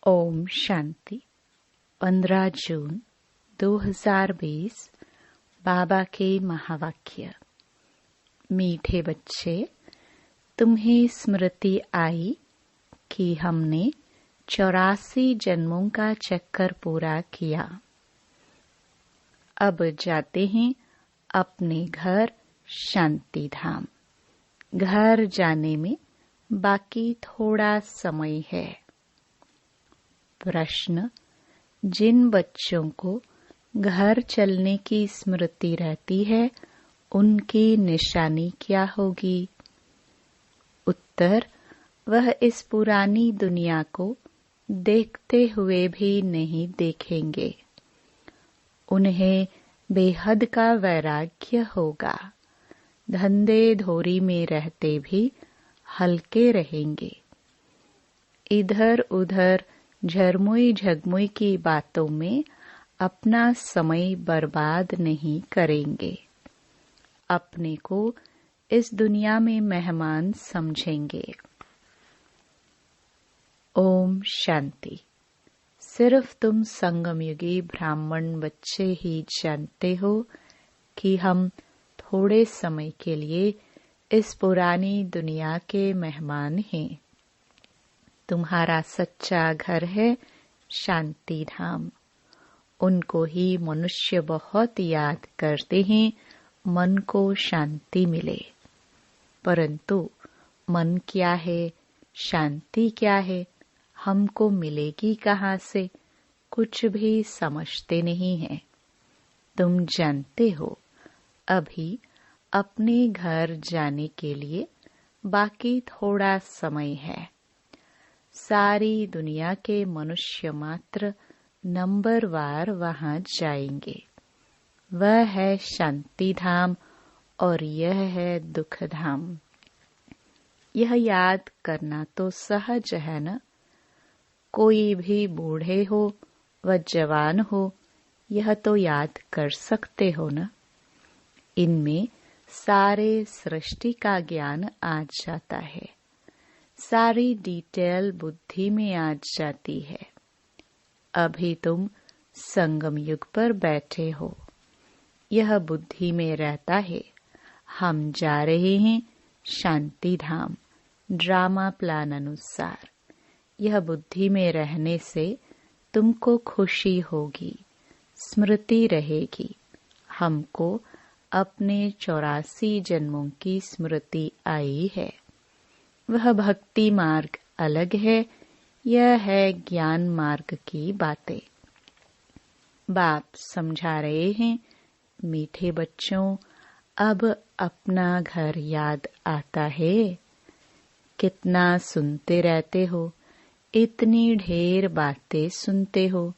ओम शांति। 15 जून 2020 बाबा के महावाक्य। मीठे बच्चे, तुम्हें स्मृति आई कि हमने 84 जन्मों का चक्कर पूरा किया। अब जाते हैं अपने घर शांति धाम। घर जाने में बाकी थोड़ा समय है। प्रश्न: जिन बच्चों को घर चलने की स्मृति रहती है, उनकी निशानी क्या होगी? उत्तर: वह इस पुरानी दुनिया को देखते हुए भी नहीं देखेंगे। उन्हें बेहद का वैराग्य होगा। धंधे धोरी में रहते भी हल्के रहेंगे। इधर उधर झरमुई झगमुई की बातों में अपना समय बर्बाद नहीं करेंगे। अपने को इस दुनिया में मेहमान समझेंगे। ओम शांति। सिर्फ तुम संगमयुगी ब्राह्मण बच्चे ही जानते हो कि हम थोड़े समय के लिए इस पुरानी दुनिया के मेहमान हैं। तुम्हारा सच्चा घर है शांति धाम। उनको ही मनुष्य बहुत याद करते हैं, मन को शांति मिले। परंतु मन क्या है, शांति क्या है, हमको मिलेगी कहाँ से? कुछ भी समझते नहीं हैं। तुम जानते हो, अभी अपने घर जाने के लिए बाकी थोड़ा समय है। सारी दुनिया के मनुष्य मात्र नंबरवार वहां जाएंगे। वह है शांति धाम और यह है दुख धाम। यह याद करना तो सहज है न। कोई भी बूढ़े हो व जवान हो, यह तो याद कर सकते हो न। इनमें सारे सृष्टि का ज्ञान आ जाता है। सारी डिटेल बुद्धि में आ जाती है। अभी तुम संगम युग पर बैठे हो, यह बुद्धि में रहता है। हम जा रहे हैं शांति धाम ड्रामा प्लान अनुसार। यह बुद्धि में रहने से तुमको खुशी होगी, स्मृति रहेगी। हमको अपने 84 जन्मों की स्मृति आई है। वह भक्ति मार्ग अलग है, यह है ज्ञान मार्ग की बातें। बाप समझा रहे हैं, मीठे बच्चों, अब अपना घर याद आता है। कितना सुनते रहते हो, इतनी ढेर बातें सुनते हो।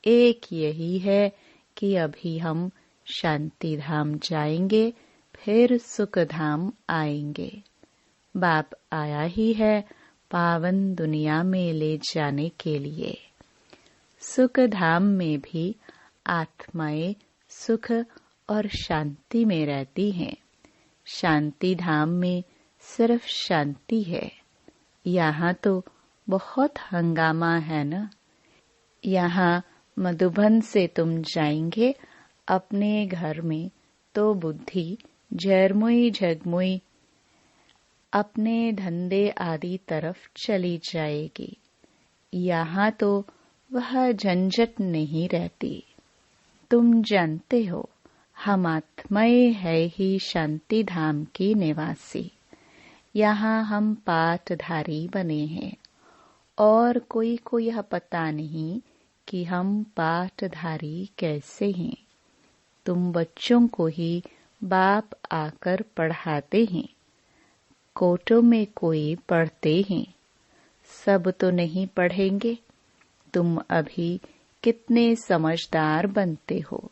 एक यही है कि अभी हम शांति धाम जाएंगे, फिर सुख धाम आएंगे। बाप आया ही है पावन दुनिया में ले जाने के लिए। सुख धाम में भी आत्माएं सुख और शांति में रहती हैं। शांति धाम में सिर्फ शांति है। यहाँ तो बहुत हंगामा है न। यहाँ मधुबन से तुम जाएंगे अपने घर में तो बुद्धि झरमुई झगमुई अपने धंधे आदि तरफ चली जाएगी। यहाँ तो वह झंझट नहीं रहती। तुम जानते हो, हम आत्माएं है ही शांति धाम की निवासी। यहाँ हम पाठधारी बने हैं और कोई को यह पता नहीं कि हम पाठधारी कैसे हैं। तुम बच्चों को ही बाप आकर पढ़ाते हैं। कोटों में कोई पढ़ते हैं, सब तो नहीं पढ़ेंगे। तुम अभी कितने समझदार बनते हो।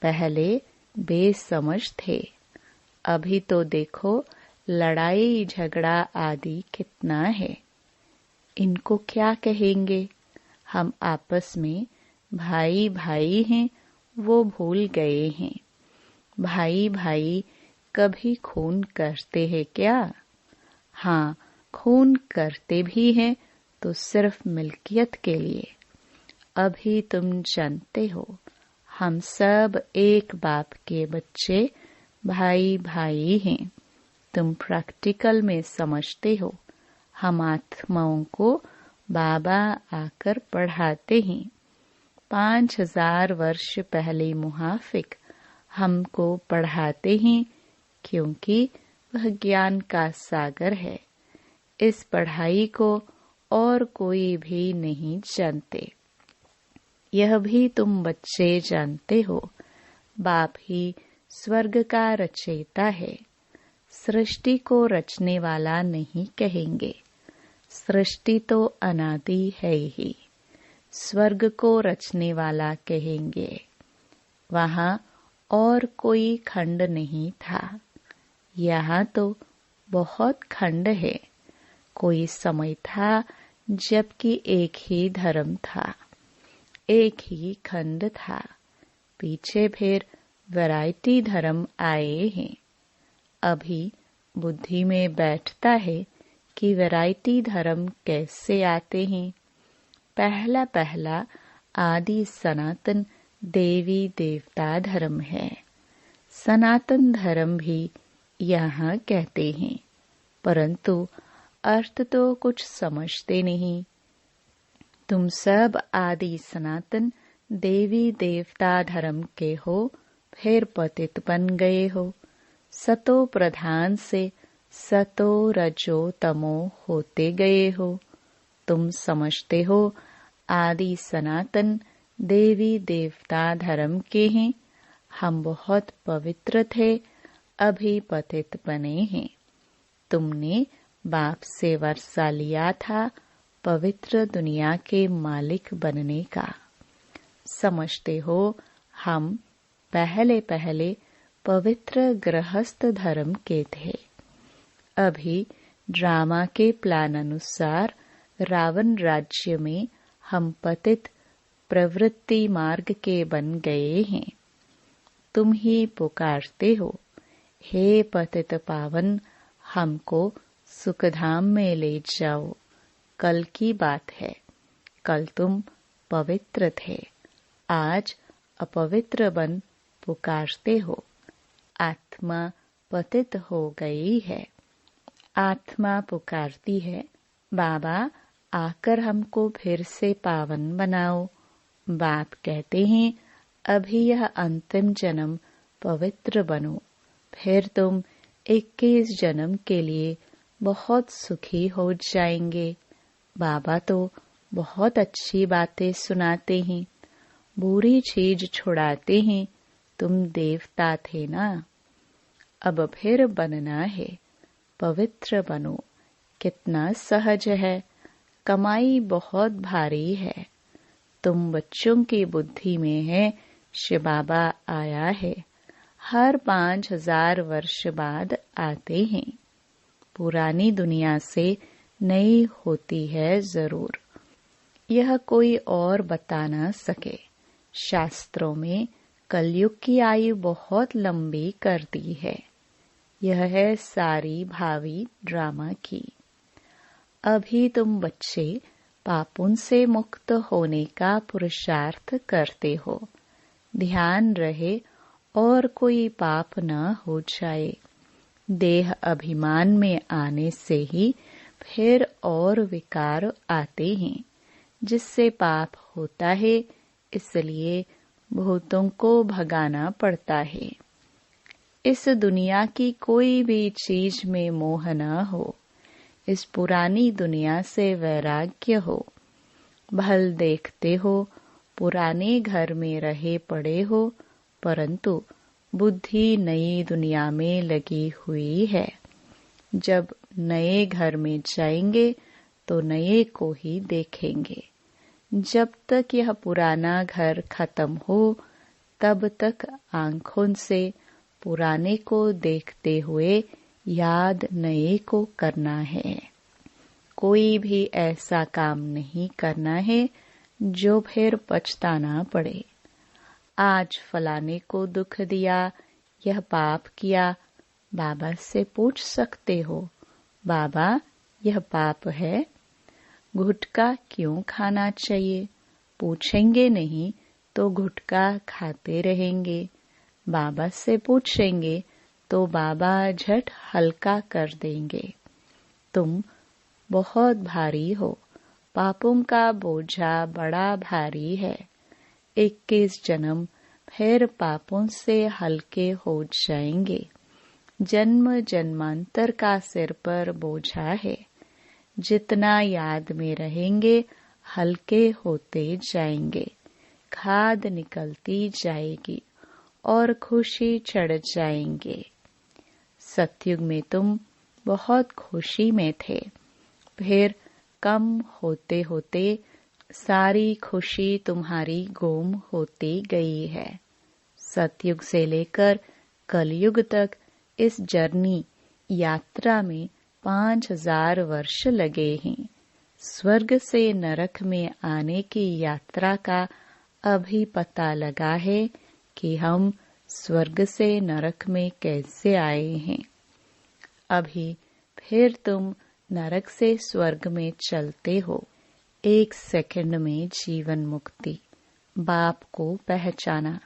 पहले बेसमझ थे, अभी तो देखो लड़ाई झगड़ा आदि कितना है। इनको क्या कहेंगे? हम आपस में भाई भाई हैं, वो भूल गए हैं। भाई भाई कभी खून करते हैं क्या? हाँ, खून करते भी हैं तो सिर्फ मिल्कियत के लिए। अभी तुम जानते हो हम सब एक बाप के बच्चे, भाई भाई हैं। तुम प्रैक्टिकल में समझते हो हम आत्माओं को बाबा आकर पढ़ाते हैं। 5000 वर्ष पहले मुहाफिक हमको पढ़ाते हैं, क्योंकि वह ज्ञान का सागर है। इस पढ़ाई को और कोई भी नहीं जानते। यह भी तुम बच्चे जानते हो, बाप ही स्वर्ग का रचयिता है। सृष्टि को रचने वाला नहीं कहेंगे, सृष्टि तो अनादि है ही। स्वर्ग को रचने वाला कहेंगे। वहाँ और कोई खंड नहीं था, यहाँ तो बहुत खंड है। कोई समय था जबकि एक ही धर्म था, एक ही खंड था। पीछे फिर वैरायटी धर्म आए हैं। अभी बुद्धि में बैठता है कि वैरायटी धर्म कैसे आते हैं। पहला पहला आदि सनातन देवी देवता धर्म है। सनातन धर्म भी यहाँ कहते हैं, परंतु अर्थ तो कुछ समझते नहीं। तुम सब आदि सनातन देवी देवता धर्म के हो, फिर पतित बन गए हो। सतो प्रधान से सतो रजो तमो होते गए हो। तुम समझते हो आदि सनातन देवी देवता धर्म के हैं। हम बहुत पवित्र थे, अभी पतित बने हैं। तुमने बाप से वर्षा लिया था पवित्र दुनिया के मालिक बनने का। समझते हो हम पहले पहले पवित्र गृहस्थ धर्म के थे। अभी ड्रामा के प्लान अनुसार रावण राज्य में हम पतित प्रवृत्ति मार्ग के बन गए हैं। तुम ही पुकारते हो, हे पतित पावन, हमको सुखधाम में ले जाओ। कल की बात है, कल तुम पवित्र थे, आज अपवित्र बन पुकारते हो। आत्मा पतित हो गई है। आत्मा पुकारती है, बाबा आकर हमको फिर से पावन बनाओ। बाप कहते हैं, अभी यह अंतिम जन्म पवित्र बनो, फिर तुम 21 जन्म के लिए बहुत सुखी हो जाएंगे। बाबा तो बहुत अच्छी बातें सुनाते हैं, बुरी चीज छुड़ाते हैं। तुम देवता थे ना, अब फिर बनना है, पवित्र बनो। कितना सहज है, कमाई बहुत भारी है। तुम बच्चों की बुद्धि में है, शिव बाबा आया है, हर 5000 वर्ष बाद आते हैं। पुरानी दुनिया से नई होती है जरूर, यह कोई और बता ना सके। शास्त्रों में कलयुग की आयु बहुत लंबी कर दी है। यह है सारी भावी ड्रामा की। अभी तुम बच्चे पापों से मुक्त होने का पुरुषार्थ करते हो। ध्यान रहे और कोई पाप न हो जाए। देह अभिमान में आने से ही फिर और विकार आते हैं, जिससे पाप होता है। इसलिए भूतों को भगाना पड़ता है। इस दुनिया की कोई भी चीज में मोह न हो। इस पुरानी दुनिया से वैराग्य हो। भल देखते हो पुराने घर में रहे पड़े हो, परंतु बुद्धि नई दुनिया में लगी हुई है। जब नए घर में जाएंगे तो नए को ही देखेंगे। जब तक यह पुराना घर खत्म हो, तब तक आंखों से पुराने को देखते हुए याद नए को करना है। कोई भी ऐसा काम नहीं करना है जो फिर पछताना पड़े। आज फलाने को दुख दिया, यह पाप किया, बाबा से पूछ सकते हो, बाबा यह पाप है? गुटखा क्यों खाना चाहिए? पूछेंगे नहीं तो गुटखा खाते रहेंगे। बाबा से पूछेंगे तो बाबा झट हल्का कर देंगे। तुम बहुत भारी हो, पापों का बोझा बड़ा भारी है। 21 जन्म फिर पापों से हल्के हो जाएंगे। जन्म जन्मांतर का सिर पर बोझा है। जितना याद में रहेंगे हल्के होते जाएंगे। खाद निकलती जाएगी और खुशी चढ़ जाएंगे। सतयुग में तुम बहुत खुशी में थे, फिर कम होते होते सारी खुशी तुम्हारी गुम होती गई है। सतयुग से लेकर कलयुग तक इस जर्नी यात्रा में 5000 वर्ष लगे हैं। स्वर्ग से नरक में आने की यात्रा का अभी पता लगा है कि हम स्वर्ग से नरक में कैसे आए हैं। अभी फिर तुम नरक से स्वर्ग में चलते हो। 1 सेकंड में जीवन मुक्ति। बाप को पहचाना।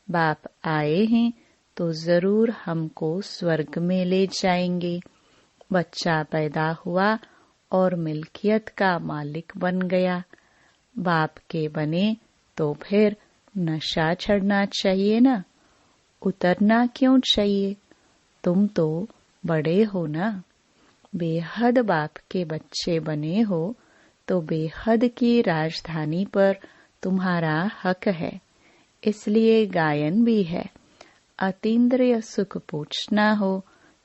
बाप आए हैं तो जरूर हमको स्वर्ग में ले जाएंगे। बच्चा पैदा हुआ और मिल्कियत का मालिक बन गया। बाप के बने तो फिर नशा चढ़ना चाहिए ना, उतरना क्यों चाहिए? तुम तो बड़े हो ना। बेहद बाप के बच्चे बने हो तो बेहद की राजधानी पर तुम्हारा हक है। इसलिए गायन भी है। अतीन्द्रिय सुख पूछना हो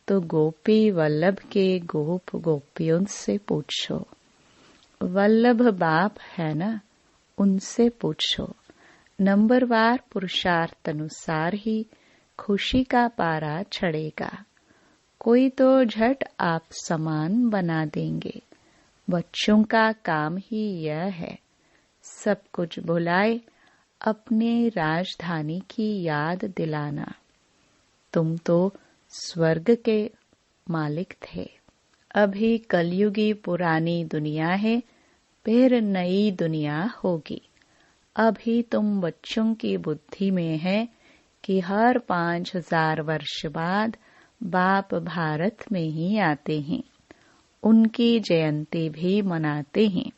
तो गोपी वल्लभ के गोप गोपियों से पूछो। वल्लभ बाप है ना, उनसे पूछो। नंबरवार पुरुषार्थ अनुसार ही खुशी का पारा चढ़ेगा। कोई तो झट आप समान बना देंगे। बच्चों का काम ही यह है, सब कुछ भुलाए अपने राजधानी की याद दिलाना। तुम तो स्वर्ग के मालिक थे। अभी कलयुगी पुरानी दुनिया है, फिर नई दुनिया होगी। अभी तुम बच्चों की बुद्धि में है कि हर 5000 वर्ष बाद बाप भारत में ही आते हैं। उनकी जयंती भी मनाते हैं।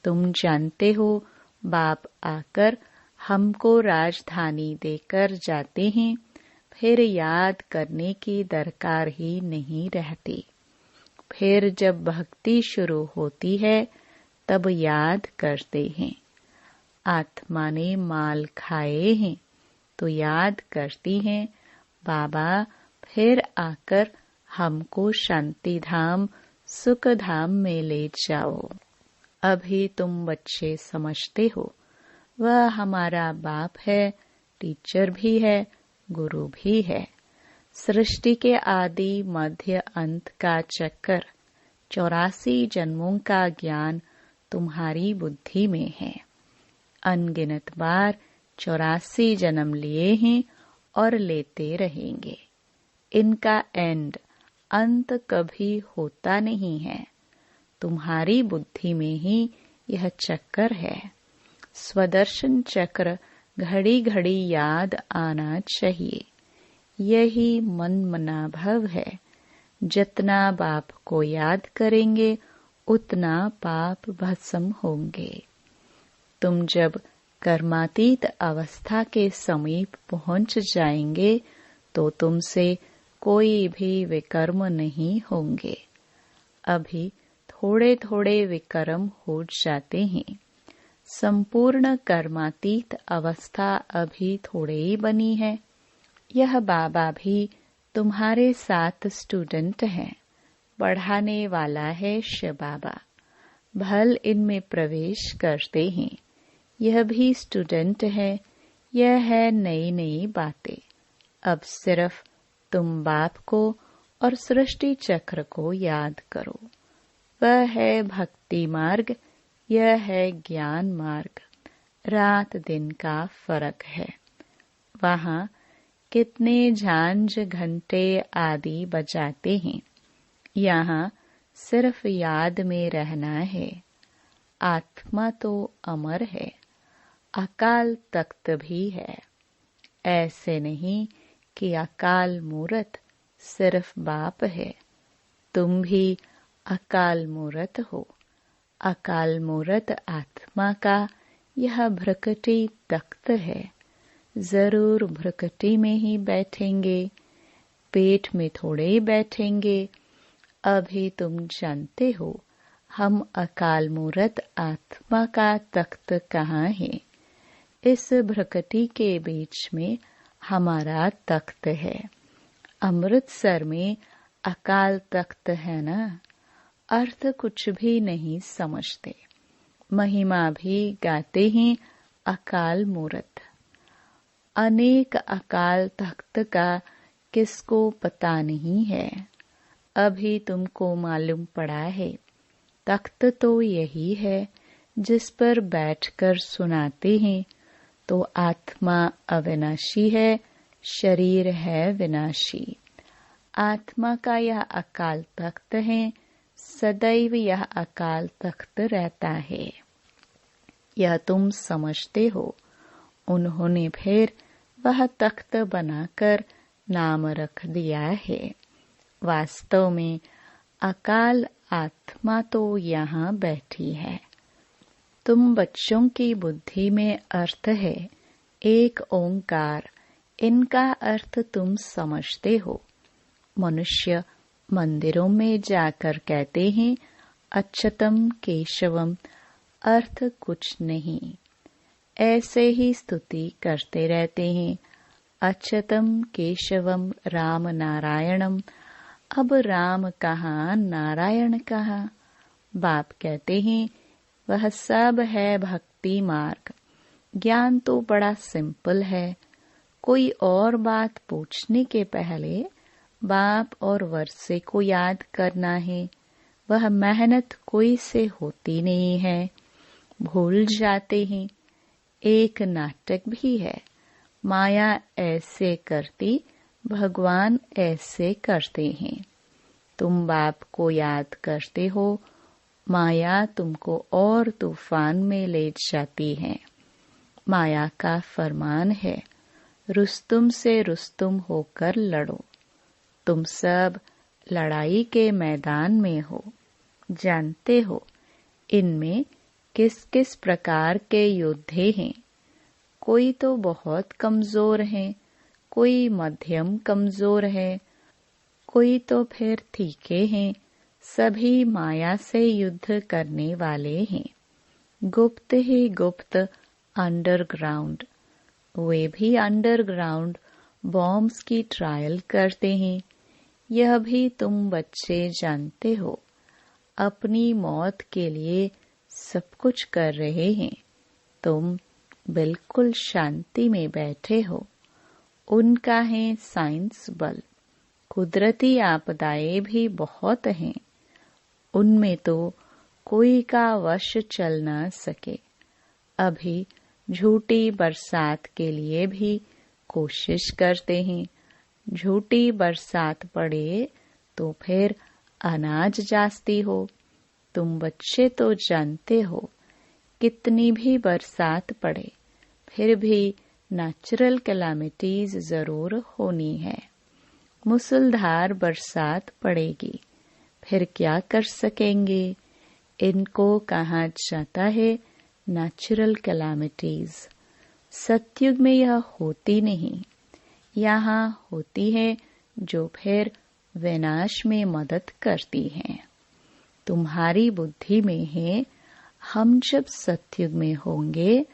तुम जानते हो बाप आकर हमको राजधानी देकर जाते हैं, फिर याद करने की दरकार ही नहीं रहती। फिर जब भक्ति शुरू होती है तब याद करते हैं। आत्मा ने माल खाए हैं तो याद करती हैं, बाबा फिर आकर हमको शांति धाम सुख धाम में ले जाओ। अभी तुम बच्चे समझते हो वह हमारा बाप है, टीचर भी है, गुरु भी है। सृष्टि के आदि मध्य अंत का चक्कर 84 जन्मों का ज्ञान तुम्हारी बुद्धि में है। अनगिनत बार 84 जन्म लिए हैं और लेते रहेंगे। इनका अंत कभी होता नहीं है। तुम्हारी बुद्धि में ही यह चक्कर है। स्वदर्शन चक्र घड़ी घड़ी याद आना चाहिए। यही मन मना भव है। जितना बाप को याद करेंगे उतना पाप भस्म होंगे। तुम जब कर्मातीत अवस्था के समीप पहुंच जाएंगे तो तुमसे कोई भी विकर्म नहीं होंगे। अभी थोड़े थोड़े विकर्म हो जाते हैं। संपूर्ण कर्मातीत अवस्था अभी थोड़े ही बनी है। यह बाबा भी तुम्हारे साथ स्टूडेंट हैं। पढ़ाने वाला है शिव बाबा। भल इनमें प्रवेश करते हैं। यह भी स्टूडेंट है। यह है नई नई बातें। अब सिर्फ तुम बाप को और सृष्टि चक्र को याद करो। वह है भक्ति मार्ग, यह है ज्ञान मार्ग। रात दिन का फर्क है। वहाँ कितने झांझ घंटे आदि बजाते हैं। यहाँ सिर्फ याद में रहना है। आत्मा तो अमर है, अकाल तख्त भी है। ऐसे नहीं कि अकाल मूरत सिर्फ बाप है, तुम भी अकाल मूरत हो। अकाल मूरत आत्मा का यह भ्रकटी तख्त है। जरूर भ्रकटी में ही बैठेंगे, पेट में थोड़े ही बैठेंगे। अभी तुम जानते हो हम अकाल मूरत आत्मा का तख्त कहाँ है। इस भ्रकटी के बीच में हमारा तख्त है। अमृतसर में अकाल तख्त है ना। अर्थ कुछ भी नहीं समझते, महिमा भी गाते हैं अकाल मूरत। अनेक अकाल तख्त का किसको पता नहीं है। अभी तुमको मालूम पड़ा है। तख्त तो यही है जिस पर बैठकर सुनाते हैं। तो आत्मा अविनाशी है, शरीर है विनाशी। आत्मा का यह अकाल तख्त है, सदैव यह अकाल तख्त रहता है। यह तुम समझते हो। उन्होंने फिर वह तख्त बनाकर नाम रख दिया है। वास्तव में अकाल आत्मा तो यहाँ बैठी है। तुम बच्चों की बुद्धि में अर्थ है एक ओंकार, इनका अर्थ तुम समझते हो। मनुष्य मंदिरों में जाकर कहते हैं अच्युतम केशवम, अर्थ कुछ नहीं, ऐसे ही स्तुति करते रहते हैं अच्युतम केशवम राम नारायणम। अब राम कहाँ, नारायण कहाँ। बाप कहते हैं वह सब है भक्ति मार्ग। ज्ञान तो बड़ा सिंपल है। कोई और बात पूछने के पहले बाप और वर्षे को याद करना है। वह मेहनत कोई से होती नहीं है, भूल जाते हैं। एक नाटक भी है, माया ऐसे करती, भगवान ऐसे करते हैं। तुम बाप को याद करते हो, माया तुमको और तूफान में ले जाती है। माया का फरमान है रुस्तुम से रुस्तुम होकर लड़ो। तुम सब लड़ाई के मैदान में हो, जानते हो इनमें किस किस प्रकार के योद्धे हैं। कोई तो बहुत कमजोर है, कोई मध्यम कमजोर है, कोई तो फिर ठीके हैं। सभी माया से युद्ध करने वाले हैं। गुप्त ही गुप्त अंडरग्राउंड। वे भी अंडरग्राउंड बॉम्ब्स की ट्रायल करते हैं। यह भी तुम बच्चे जानते हो। अपनी मौत के लिए सब कुछ कर रहे हैं। तुम बिल्कुल शांति में बैठे हो। उनका है साइंस बल। कुदरती आपदाएं भी बहुत हैं, उनमें तो कोई का वश चल न सके। अभी झूठी बरसात के लिए भी कोशिश करते हैं। झूठी बरसात पड़े तो फिर अनाज जास्ती हो। तुम बच्चे तो जानते हो कितनी भी बरसात पड़े फिर भी नेचुरल कैलामिटीज जरूर होनी है। मूसलधार बरसात पड़ेगी, फिर क्या कर सकेंगे। इनको कहा जाता है नेचुरल कैलामिटीज। सतयुग में यह होती नहीं, यहाँ होती है जो फिर विनाश में मदद करती है। तुम्हारी बुद्धि में है हम जब सतयुग में होंगे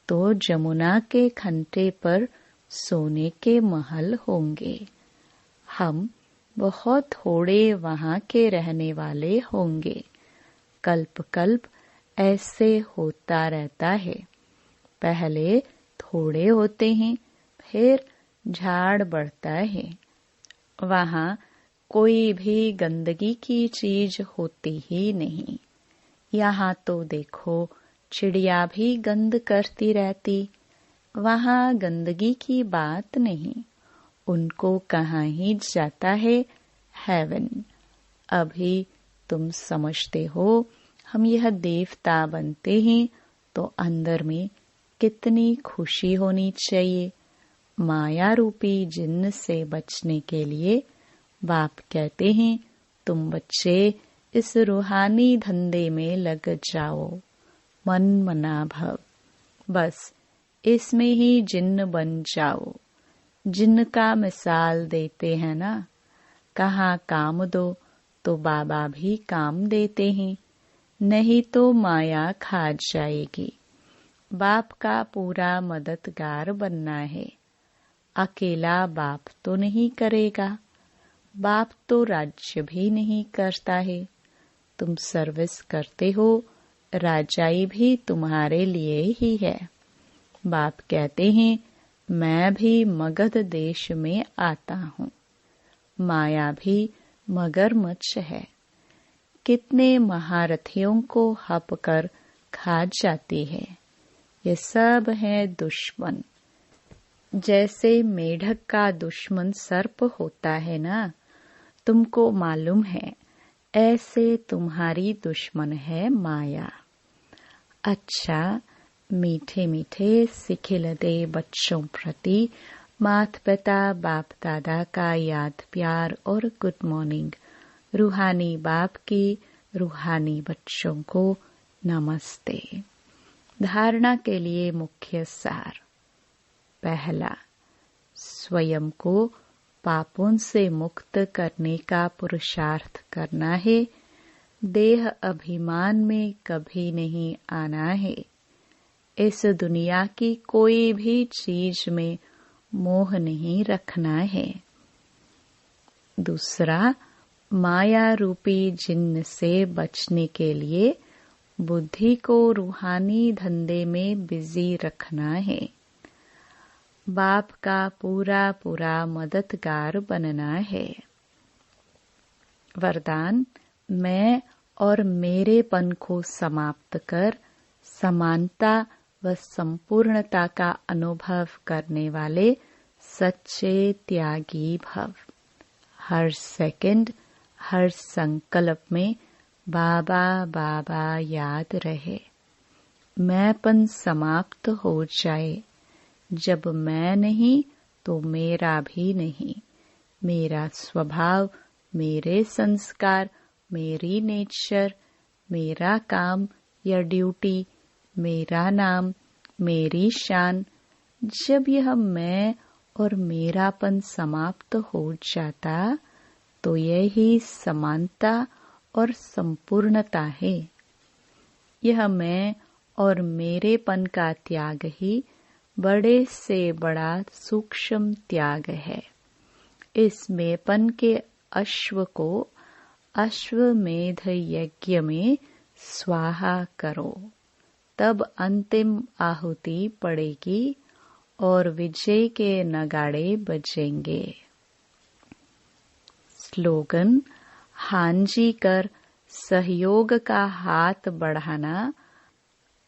तो जमुना के खंटे पर सोने के महल होंगे। हम बहुत थोड़े वहाँ के रहने वाले होंगे। कल्प कल्प ऐसे होता रहता है। पहले थोड़े होते हैं, फिर झाड़ बढ़ता है। वहाँ कोई भी गंदगी की चीज होती ही नहीं। यहाँ तो देखो चिड़िया भी गंद करती रहती। वहाँ गंदगी की बात नहीं। उनको कहाँ ही जाता है हेवन। अभी तुम समझते हो हम यह देवता बनते हैं तो अंदर में कितनी खुशी होनी चाहिए। माया रूपी जिन्न से बचने के लिए बाप कहते हैं, तुम बच्चे इस रूहानी धंधे में लग जाओ, मन मना भव। बस इसमें ही जिन्न बन जाओ। जिन्न का मिसाल देते हैं ना, कहाँ काम दो तो बाबा भी काम देते हैं, नहीं तो माया खा जाएगी। बाप का पूरा मददगार बनना है। अकेला बाप तो नहीं करेगा। बाप तो राज्य भी नहीं करता है। तुम सर्विस करते हो, राजाई भी तुम्हारे लिए ही है। बाप कहते हैं, मैं भी मगध देश में आता हूँ। माया भी मगरमच्छ है, कितने महारथियों को हप कर खा जाती है। ये सब है दुश्मन। जैसे मेढक का दुश्मन सर्प होता है ना, तुमको मालूम है, ऐसे तुम्हारी दुश्मन है माया। अच्छा, मीठे मीठे सिखिलदे बच्चों प्रति माता पिता बाप दादा का याद प्यार और गुड मॉर्निंग। रूहानी बाप की रूहानी बच्चों को नमस्ते। धारणा के लिए मुख्य सार। पहला, स्वयं को पापों से मुक्त करने का पुरुषार्थ करना है। देह अभिमान में कभी नहीं आना है। इस दुनिया की कोई भी चीज में मोह नहीं रखना है। दूसरा, माया रूपी जिन्न से बचने के लिए बुद्धि को रूहानी धंधे में बिजी रखना है। बाप का पूरा पूरा मददगार बनना है। वरदान, मैं और मेरेपन को समाप्त कर समानता व संपूर्णता का अनुभव करने वाले सच्चे त्यागी भव। हर सेकंड, हर संकल्प में बाबा बाबा याद रहे। मैंपन समाप्त हो जाए। जब मैं नहीं तो मेरा भी नहीं। मेरा स्वभाव, मेरे संस्कार, मेरी नेचर, मेरा काम या ड्यूटी, मेरा नाम, मेरी शान, जब यह मैं और मेरापन समाप्त हो जाता तो यही समानता और संपूर्णता है। यह मैं और मेरेपन का त्याग ही बड़े से बड़ा सूक्ष्म त्याग है। इस मेपन के अश्व को अश्वमेध यज्ञ में स्वाहा करो, तब अंतिम आहुति पड़ेगी और विजय के नगाड़े बजेंगे। स्लोगन, हांजी कर सहयोग का हाथ बढ़ाना,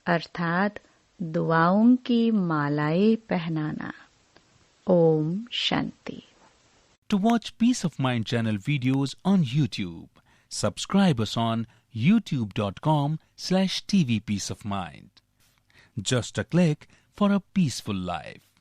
अर्थात दुआओं की मालाएं पहनाना। Om Shanti. To watch Peace of Mind channel videos on YouTube, subscribe us on youtube.com/tvpeaceofmind. Just a click for a peaceful life.